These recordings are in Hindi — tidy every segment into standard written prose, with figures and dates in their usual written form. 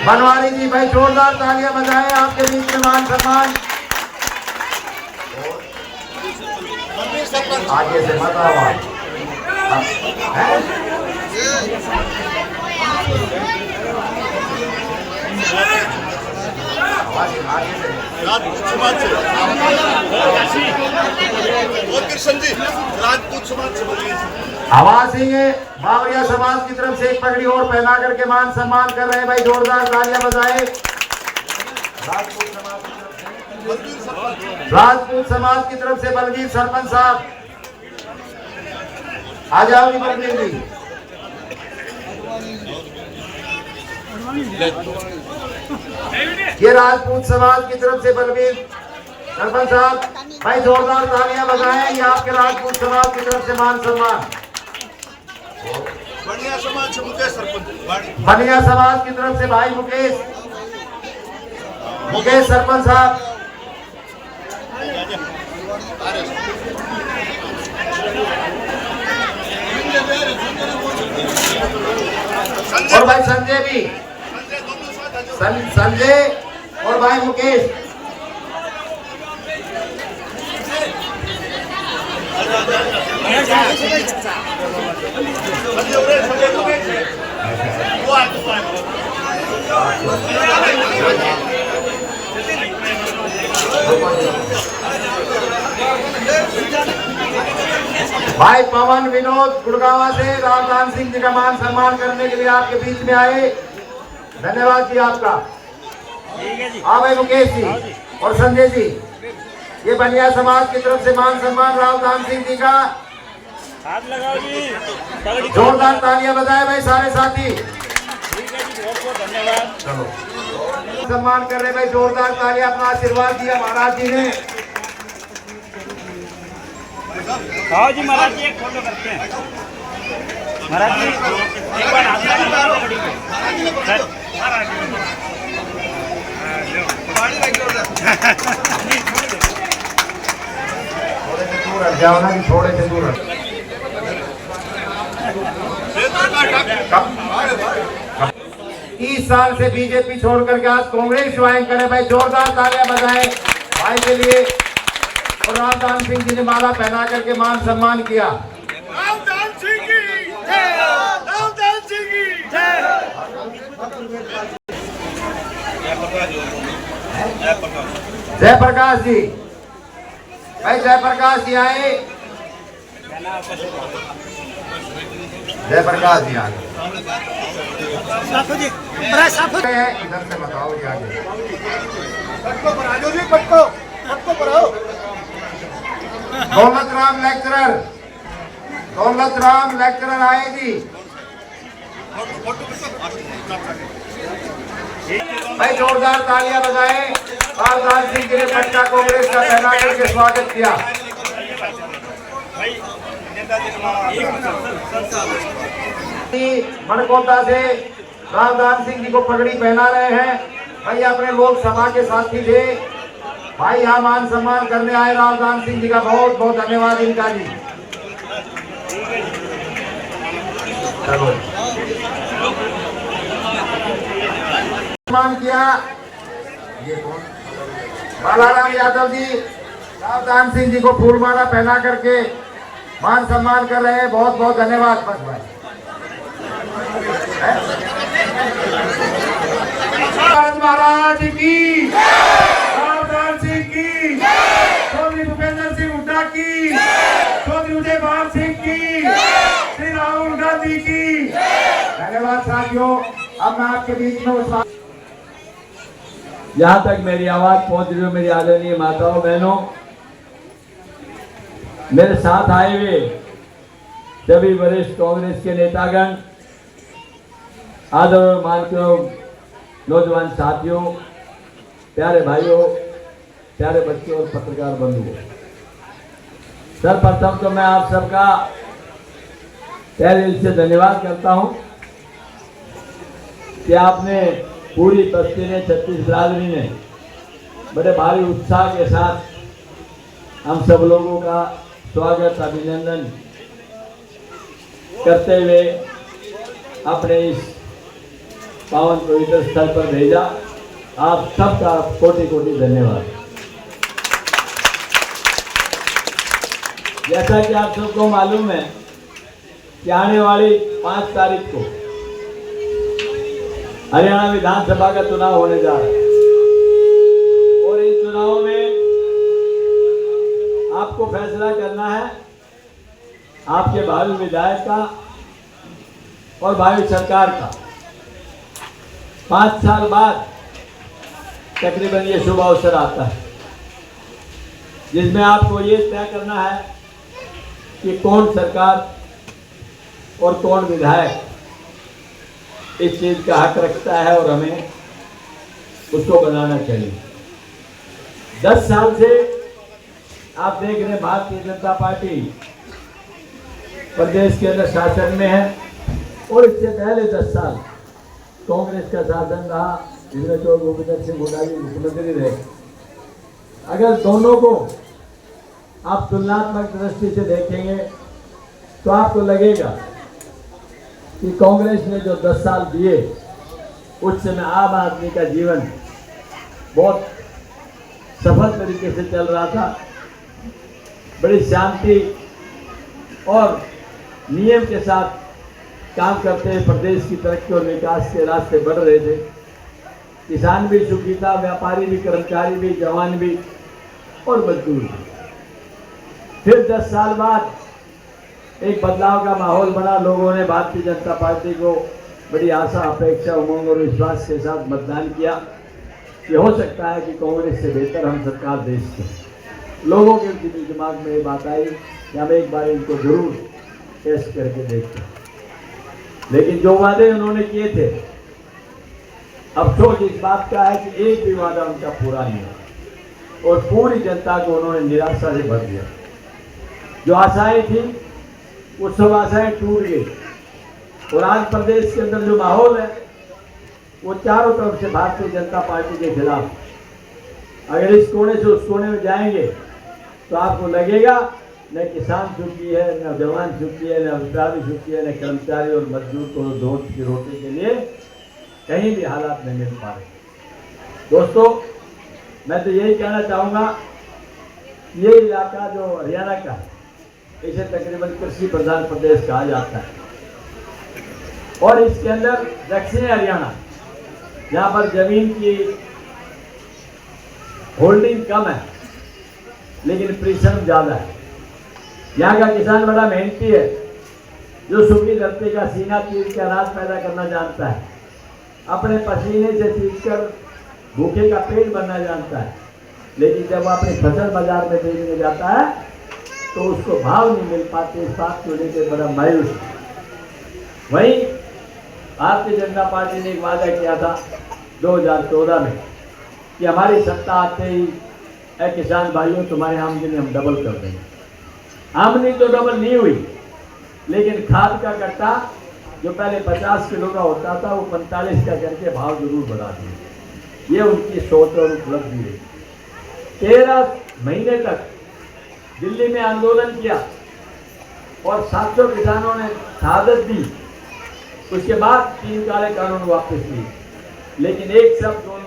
बनवारी जी भाई जोरदार तालियां बजाएं, आपके बीच में मान सम्मान। आगे से मत आवाज आवाज सिंह बावरिया समाज की तरफ से एक पगड़ी और पहना करके मान सम्मान कर रहे हैं भाई, जोरदार तालियां बजाएं। राजपूत समाज की तरफ से बलवीर सरपंच साहब आ जाओ बलवीर जी। ये राजपूत समाज की तरफ से बलवीर सरपंच साहब भाई जोरदार तालियां बजाएं, ये आपके राजपूत समाज की तरफ से मान सम्मान। बनिया समाज से मुकेश सरपंच, बनिया समाज की तरफ से भाई मुकेश सरपंच साहब। और भाई संजय भी, संजय और भाई मुकेश। भाई पवन विनोद गुड़गावा से रामदान सिंह जी का मान सम्मान करने के लिए आपके बीच में आए, धन्यवाद जी आपका। हाँ भाई मुकेश जी और संजय जी, ये बनिया समाज की तरफ से मान सम्मान रामदान सिंह जी का। हाथ लगाओ जी, जोरदार तालियां बजाए भाई सारे साथी। ठीक है जी, बहुत बहुत धन्यवाद। चलो सम्मान कर रहे भाई, जोरदार तालियां, अपना आशीर्वाद दिया महाराज जी ने। आओ जी महाराज जी, एक फोटो करते हैं। महाराज जी एक बार हाथ लगाओ गाड़ी में। सर जाओ ना, थोड़े से दूर। 30 साल से बीजेपी छोड़ करके आज कांग्रेस ज्वाइन करे भाई, जोरदार तालियां बजाएं भाई के लिए। और रामदान सिंह जी ने माला पहना करके मान सम्मान किया। रामदान सिंह की जय, रामदान सिंह की जय। जयप्रकाश जी भाई, जयप्रकाश जी आए, जयप्रकाश जी आगे इधर से बताओ जी आगे। दौलत राम लेक्चरर आए जी भाई, जोरदार तालियां बजाएं। रामदान सिंह जी ने पट्टा कांग्रेस का पहना करके स्वागत किया। मनकोटा से रामदान सिंह जी को पगड़ी पहना रहे हैं भाई, अपने लोक सभा के साथी थे भाई, यहाँ मान सम्मान करने आए रामदान सिंह जी का बहुत बहुत धन्यवाद इनका जी। चलो सम्मान किया। ये कौन? बालाराम यादव जी रामदान सिंह जी को फूलमाला पहना करके मान सम्मान कर रहे हैं, बहुत बहुत धन्यवाद। बस भाई महाराज की, रामदान सिंह की, चौधरी भूपेंद्र सिंह हुड्डा की, चौधरी उदयभान सिंह की, श्री राहुल गांधी की, धन्यवाद साथियों। अब मैं आपके बीच में जहाँ तक मेरी आवाज पहुंच रही हो, मेरी आदरणीय माताओं बहनों, मेरे साथ आए हुए सभी वरिष्ठ कांग्रेस के नेतागण, आदर और मान के नौजवान साथियों, प्यारे भाइयों, प्यारे बच्चों और पत्रकार बंधुओं, सर्वप्रथम तो मैं आप सबका तहे दिल से धन्यवाद करता हूं कि आपने पूरी बस्ती ने, छत्तीस बिरादरी ने बड़े भारी उत्साह के साथ हम सब लोगों का स्वागत, अभिनंदन करते हुए अपने इस पावन पवित्र स्थल पर भेजा। आप सबका कोटि कोटि धन्यवाद। जैसा कि आप सबको मालूम है कि आने वाली 5 तारीख को हरियाणा विधानसभा का चुनाव होने जा रहा है और इन चुनावों में आपको फैसला करना है आपके भावी विधायक का और भावी सरकार का। 5 साल बाद तकरीबन ये शुभ अवसर आता है जिसमें आपको ये तय करना है कि कौन सरकार और कौन विधायक इस चीज का हक रखता है और हमें उसको बनाना चाहिए। 10 साल से आप देख रहे हैं भारतीय जनता पार्टी प्रदेश के अंदर शासन में है और इससे पहले 10 साल कांग्रेस का शासन रहा, जिसमें तो भूपेंद्र सिंह हुड्डा जी मुख्यमंत्री रहे। अगर दोनों को आप तुलनात्मक दृष्टि से देखेंगे तो आपको लगेगा कि कांग्रेस ने जो 10 साल दिए उस समय आम आदमी का जीवन बहुत सफल तरीके से चल रहा था, बड़ी शांति और नियम के साथ काम करते हुए प्रदेश की तरक्की और विकास के रास्ते बढ़ रहे थे। किसान भी सुखी था, व्यापारी भी, कर्मचारी भी, जवान भी और मजदूर भी। फिर 10 साल बाद एक बदलाव का माहौल बना। लोगों ने भारतीय जनता पार्टी को बड़ी आशा, अपेक्षा, उमंग और विश्वास के साथ मतदान किया कि हो सकता है कि कांग्रेस से बेहतर हम सरकार देश के। लोगों के दिमाग में ये बात आई कि हम एक बार इनको जरूर टेस्ट करके देखते हैं। लेकिन जो वादे उन्होंने किए थे, अफसोस इस बात का है कि एक भी वादा उनका पूरा नहीं हुआ और पूरी जनता को उन्होंने निराशा से भर दिया। जो आशाएं थी वो सब आशाएं टूट गई और आज प्रदेश के अंदर जो माहौल है वो चारों तरफ से भारतीय जनता पार्टी के खिलाफ। अगर इस कोने से उस कोने में जाएंगे तो आपको लगेगा न किसान सुखी है, न जवान सुखी है, न व्यापारी सुखी है, न कर्मचारी और मजदूर को रोज की रोटी के लिए कहीं भी हालात नहीं मिल पा रहे। दोस्तों, मैं तो यही कहना चाहूँगा, ये इलाका जो हरियाणा का है इसे तकरीबन कृषि प्रधान प्रदेश कहा जाता है और इसके अंदर दक्षिणी हरियाणा, जहाँ पर जमीन की होल्डिंग कम है लेकिन परिश्रम ज़्यादा है। यहाँ का किसान बड़ा मेहनती है, जो सूखी धरती का सीना चीर के अनाज पैदा करना जानता है, अपने पसीने से सींचकर भूखे का पेट भरना जानता है। लेकिन जब वो अपनी फसल बाजार में बेचने जाता है तो उसको भाव नहीं मिल पाते, इस बात को लेकर बड़ा मायूस है। वहीं भारतीय जनता पार्टी ने एक वादा किया था 2014 में कि हमारी सत्ता आते ही किसान भाइयों तुम्हारी आमदनी हम डबल कर देंगे। आमदनी तो डबल नहीं हुई, लेकिन खाद का कट्टा जो पहले 50 किलो का होता था वो 45 का करके भाव जरूर बढ़ा दिए। ये उनकी सोच और उपलब्धि है। 13 महीने तक दिल्ली में आंदोलन किया और 700 किसानों ने शहादत दी। उसके बाद 3 काले कानून वापस लिए, लेकिन एक शब्द उन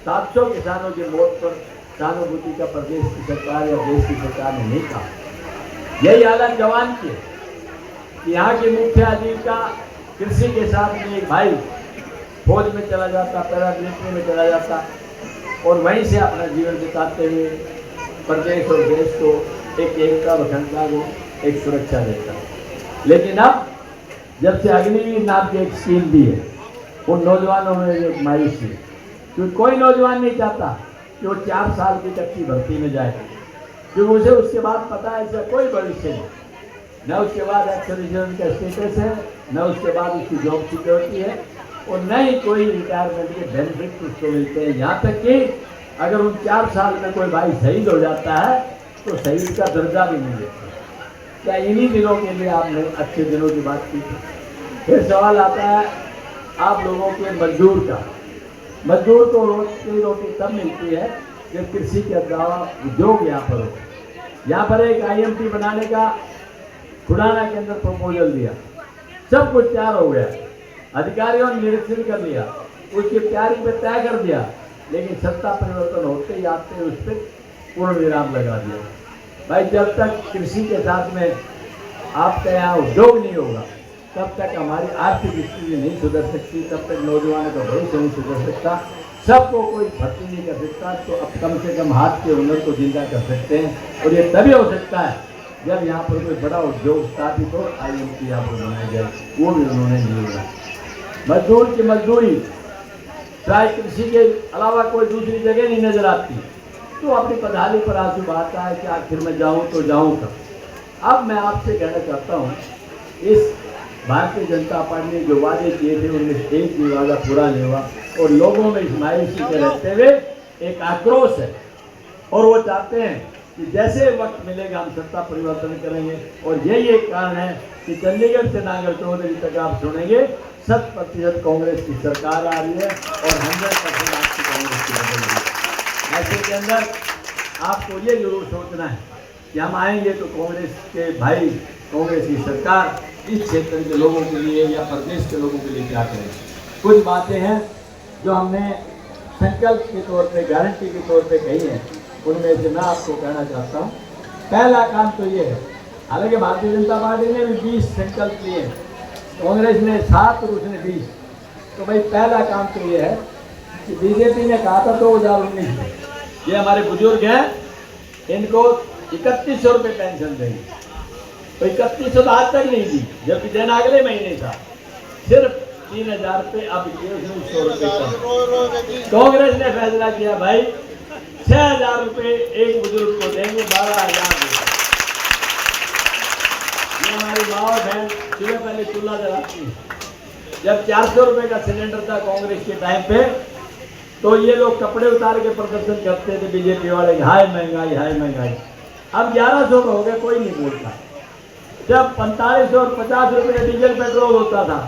700 किसानों की मौत पर सहानुभूति का प्रदेश की सरकार या देश की सरकार ने नहीं कहा। यही हालत जवान की है कि यहाँ की मुख्य आजीविका कृषि के साथ में एक भाई फौज में चला जाता, पैरामिलिट्री में चला जाता और वहीं से अपना जीवन बिताते हुए प्रदेश और देश को एक एकता व अखंडता को एक सुरक्षा देता। लेकिन अब जब से अग्निवीर नाम की एक स्कीम दी है, उन नौजवानों में एक मायूसी, क्योंकि कोई नौजवान नहीं चाहता कि वो 4 साल की कच्ची भर्ती में जाए, क्योंकि उसे उसके बाद पता है इसका कोई भविष्य नहीं, न उसके बाद एक्स-सर्विसमैन का स्टेटस है, न उसके बाद उसकी जॉब सिक्योरिटी है और न ही कोई रिटायरमेंट के बेनिफिट उसको मिलते हैं। यहाँ तक कि अगर उन 4 साल में कोई भाई शहीद हो जाता है तो शहीद का दर्जा भी नहीं देता। क्या इन्हीं दिनों के लिए आपने अच्छे दिनों की बात की थी? फिर सवाल आता है आप लोगों के मजदूर का। मजदूर को रोज की रोटी तब मिलती है जब कृषि के अलावा उद्योग यहाँ पर हो। यहाँ पर एक IMT बनाने का खुराना के अंदर प्रपोजल दिया, सब कुछ तैयार हो गया, अधिकारियों ने निरीक्षण कर लिया, उसकी तैयारी पे तय कर दिया, लेकिन सत्ता परिवर्तन होते ही आपने उस पर पूर्ण विराम लगा दिया। भाई जब तक कृषि के साथ में आपका यहाँ उद्योग नहीं होगा, तब तक हमारी आर्थिक स्थिति नहीं सुधर सकती, तब तक नौजवानों का भविष्य नहीं सुधर सकता, सबको कोई भर्ती नहीं कर सकता। तो अब कम से कम हाथ के हुनर को जिंदा कर सकते हैं, और ये तभी हो सकता है जब यहाँ पर कोई बड़ा उद्योग स्थापित हो, IMT यहाँ पर बनाया जाए, वो भी उन्होंने नहीं बनाया। मजदूर की मजदूरी चाहे कृषि के अलावा कोई दूसरी जगह नहीं नजर आती, तो अपनी पधारी पर आंसू बहाता है कि आखिर मैं जाऊँ तो जाऊँ कब। अब मैं आपसे कहना चाहता हूँ, इस भारतीय जनता पार्टी ने जो वादे किए थे उनमें एक भी वादा पूरा नहीं हुआ, और लोगों में इस मायूसी के रहते हुए एक आक्रोश है, और वो चाहते हैं कि जैसे वक्त मिलेगा हम सत्ता परिवर्तन करेंगे। और यही एक कारण है कि चंडीगढ़ से नागर चौधरी तक आप सुनेंगे 100% कांग्रेस की सरकार आ रही है, और 100% आपकी कांग्रेस की बदल रही है। ऐसे के अंदर आपको ये जरूर सोचना है कि हम आएंगे तो कांग्रेस के भाई, कांग्रेस की सरकार इस क्षेत्र के लोगों के लिए या प्रदेश के लोगों के लिए क्या करें। कुछ बातें हैं जो हमने संकल्प के तौर पे, गारंटी के तौर पे कही है, उनमें से मैं आपको कहना चाहता हूँ। पहला काम तो ये है, हालांकि भारतीय जनता पार्टी ने भी 20 संकल्प लिए, कांग्रेस ने 7 और उसने 20। तो भाई पहला काम तो ये है कि बीजेपी ने कहा था 2019 में ये हमारे बुजुर्ग हैं, इनको 3100 रुपये पेंशन देंगे, तो 3100 तो आज तक नहीं दी, जबकि देना अगले महीने था। सिर्फ 3000 रुपये अब ये 100 रुपये कम। कांग्रेस ने फैसला किया भाई 6000 रुपये एक बुजुर्ग को देंगे, 12,000 रुपये। ये हमारी माँ और बहन सुबह पहले चूल्हा जलाती है। जब 400 रुपये का सिलेंडर था कांग्रेस के टाइम पे, तो ये लोग कपड़े उतार के प्रदर्शन करते थे बीजेपी वाले, हाय महंगाई हाय महंगाई। अब 1100 का हो गया, कोई नहीं बोलता। जब 45 और 50 रुपये का डीजल पेट्रोल होता था,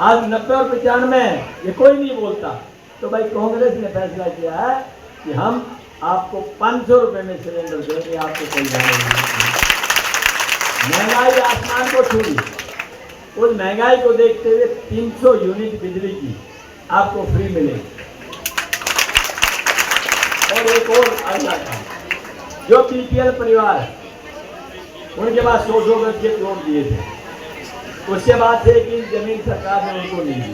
आज 90 और 95, ये कोई नहीं बोलता। तो भाई कांग्रेस ने फैसला किया है कि हम आपको 500 रुपये में सिलेंडर देंगे, आपको कोई नहीं। महंगाई आसमान को छूई, उस महंगाई को देखते हुए 300 यूनिट बिजली की आपको फ्री मिलेगी। और एक और अगला काम, जो BPL परिवार है उनके पास 100 गज के प्लॉट दिए थे, उसके बाद से कि जमीन सरकार ने उनको नहीं दी।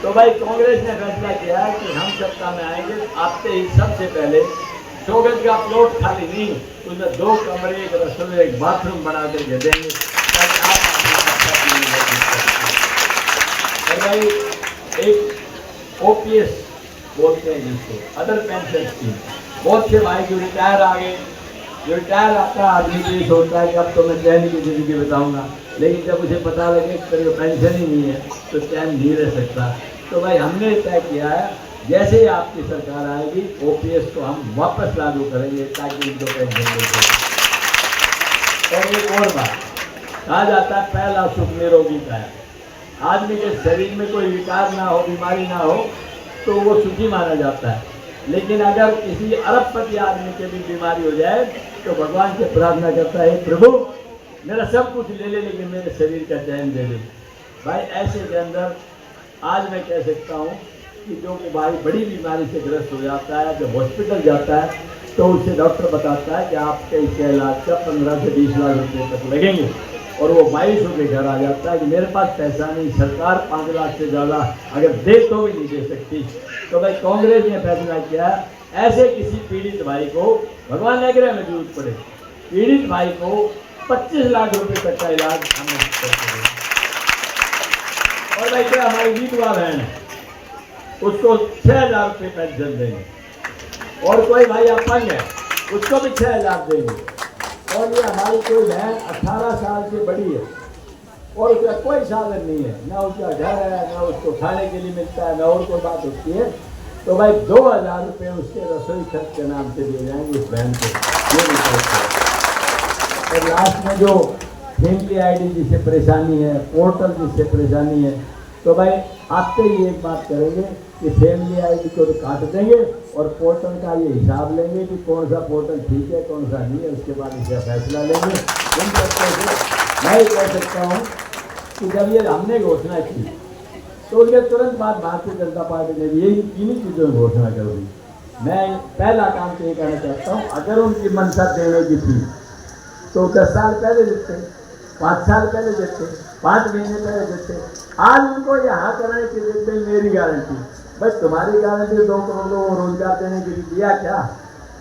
तो भाई कांग्रेस ने फैसला किया है कि हम सत्ता में आएंगे, आते ही सबसे पहले 100 गज का प्लॉट खाली नहीं, उसमें 2 कमरे, एक रसोई, एक बाथरूम बना करके देंगे, ताकि आप और भाई एक OPS बोलते हैं जिसको, अदर पेंशन स्कीम। बहुत से भाई जो रिटायर आ गए, जो रिटायर आता है आदमी ये सोचता है कि अब तो मैं चैन की जिंदगी बताऊंगा, लेकिन जब उसे पता लगे कि पेंशन ही नहीं है तो चैन नहीं रह सकता। तो भाई हमने तय किया है जैसे ही आपकी सरकार आएगी OPS को हम वापस लागू करेंगे, ताकि इनको पेंशन मिल सके। और एक और बात, कहा जाता है पहला सुख निरोगी का है। आदमी के शरीर में कोई विकार ना हो, बीमारी ना हो, तो वो सुखी माना जाता है। लेकिन अगर किसी अरबपति आदमी के भी बीमारी हो जाए तो भगवान से प्रार्थना करता है, प्रभु मेरा सब कुछ ले ले लेकिन मेरे शरीर का चैन दे दे। भाई ऐसे के अंदर आज मैं कह सकता हूँ कि जो कि भाई बड़ी बीमारी से ग्रस्त हो जाता है, जब हॉस्पिटल जाता है तो उससे डॉक्टर बताता है कि आपके इसके इलाज का 15 से 20 लाख रुपये तक लगेंगे, और वो मायूस होकर घर आ जाता है कि मेरे पास पैसा नहीं, सरकार 5 लाख से ज़्यादा अगर दे तो भी नहीं दे सकती। तो भाई कांग्रेस ने फैसला किया ऐसे किसी पीड़ित भाई को, भगवान न करे में जरूरत पड़े, पीड़ित भाई को 25 लाख रुपए तक का इलाज हमें करते हैं। और भाई क्या हमारी विधवा बहन है उसको 6000 रुपये पेंशन देंगे, और कोई भाई अपंग है उसको भी 6000 देंगे। और ये हमारी कोई बहन 18 साल से बड़ी है और उसका कोई साधन नहीं है, ना उसका घर है, ना उसको खाने के लिए मिलता है, ना और कोई बात होती है, तो भाई 2000 रुपये उसके रसोई खर्च के नाम से दिए जाएंगे उस बहन को। ये भी करते हैं। और लास्ट में जो फैमिली ID जिससे परेशानी है, पोर्टल जिससे परेशानी है, तो भाई आते ही एक बात करेंगे कि फैमिली ID को तो काट देंगे और पोर्टल का ये हिसाब लेंगे कि कौन सा पोर्टल ठीक है कौन सा नहीं है, उसके बाद इसका फैसला लेंगे। इन सबसे मैं कह सकता हूँ कि जब ये हमने घोषणा की तो उसके तुरंत बाद भारतीय जनता पार्टी ने यही इन्हीं चीज़ों में घोषणा कर दी। मैं पहला काम तो ये कहना चाहता हूँ, अगर उनकी मंशा देने की थी तो 10 साल पहले देते, 5 साल पहले देते, 5 महीने पहले देते। आज उनको यहाँ कराने के लिए मेरी गारंटी, बस तुम्हारी गारंटी 2 करोड़ लोगों को रोजगार देने के लिए दिया क्या?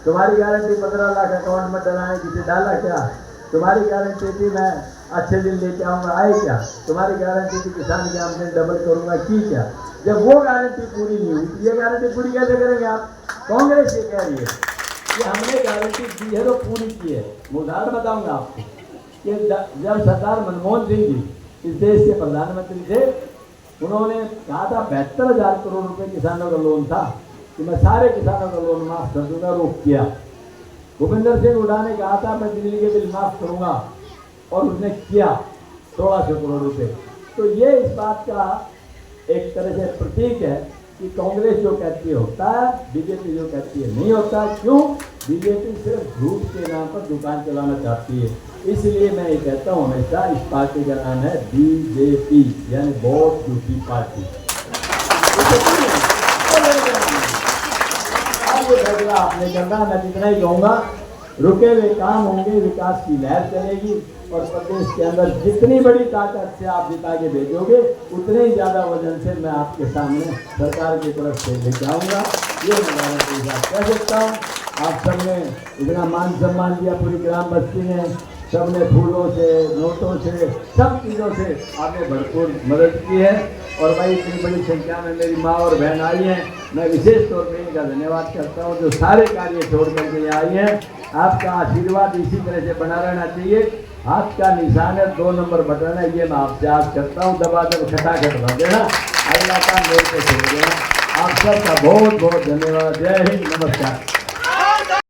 तुम्हारी गारंटी 15 लाख अकाउंट में डलाने की थी, डाला क्या? तुम्हारी गारंटी थी मैं अच्छे दिन लेके आऊँगा, आए क्या? तुम्हारी गारंटी थी किसान की आमदनी डबल करूँगा, की क्या? जब वो गारंटी पूरी नहीं हुई तो ये गारंटी पूरी कैसे करेंगे आप? कांग्रेस ये कह रही है कि हमने गारंटी दी है तो पूरी की है। मैं उदाहरण बताऊँगा आपको कि जब सरदार मनमोहन सिंह जी इस देश के प्रधानमंत्री थे, उन्होंने कहा था 72,000 करोड़ रुपए किसानों का लोन था कि मैं सारे किसानों का लोन माफ कर दूंगा, रोक किया। भूपेंद्र सिंह हुड्डा ने कहा था मैं दिल्ली के बिल माफ करूंगा और उसने किया 1600 करोड़ रुपए। तो ये इस बात का एक तरह से प्रतीक है कि कांग्रेस जो कहती है होता है, बीजेपी जो कहती है नहीं होता। क्यों? बीजेपी सिर्फ झूठ के नाम पर दुकान चलाना चाहती है। इसलिए मैं ये कहता हूँ हमेशा इस पार्टी का नाम है बीजेपी, यानी बहुत झूठी पार्टी। अब ये फैसला आपने करना, मैं इतना ही कहूँगा, रुके हुए काम होंगे, विकास की लहर चलेगी और प्रदेश के अंदर जितनी बड़ी ताकत से आप जिता के भेजोगे उतने ही ज़्यादा वजन से मैं आपके सामने सरकार की तरफ से लेके आऊँगा। ये मैं गारंटी कह सकता हूँ। आप सबने इतना मान सम्मान दिया पूरी ग्राम बस्ती ने, सबने फूलों से, नोटों से, सब चीज़ों से आपने भरपूर मदद की है। और भाई इतनी बड़ी संख्या में मेरी माँ और बहन आई हैं, मैं विशेष तौर पर इनका धन्यवाद करता हूँ जो सारे कार्य छोड़ करके यहाँ आई हैं। आपका आशीर्वाद इसी तरह से बना रहना चाहिए। हाथ का निशान है, 2 नंबर बटन है, ये मैं आपसे आज करता हूँ, दबा दब खटाखट भर देना, अगला काम मेरे को छोड़ देना। आप सबका बहुत बहुत धन्यवाद। जय हिंद, नमस्कार।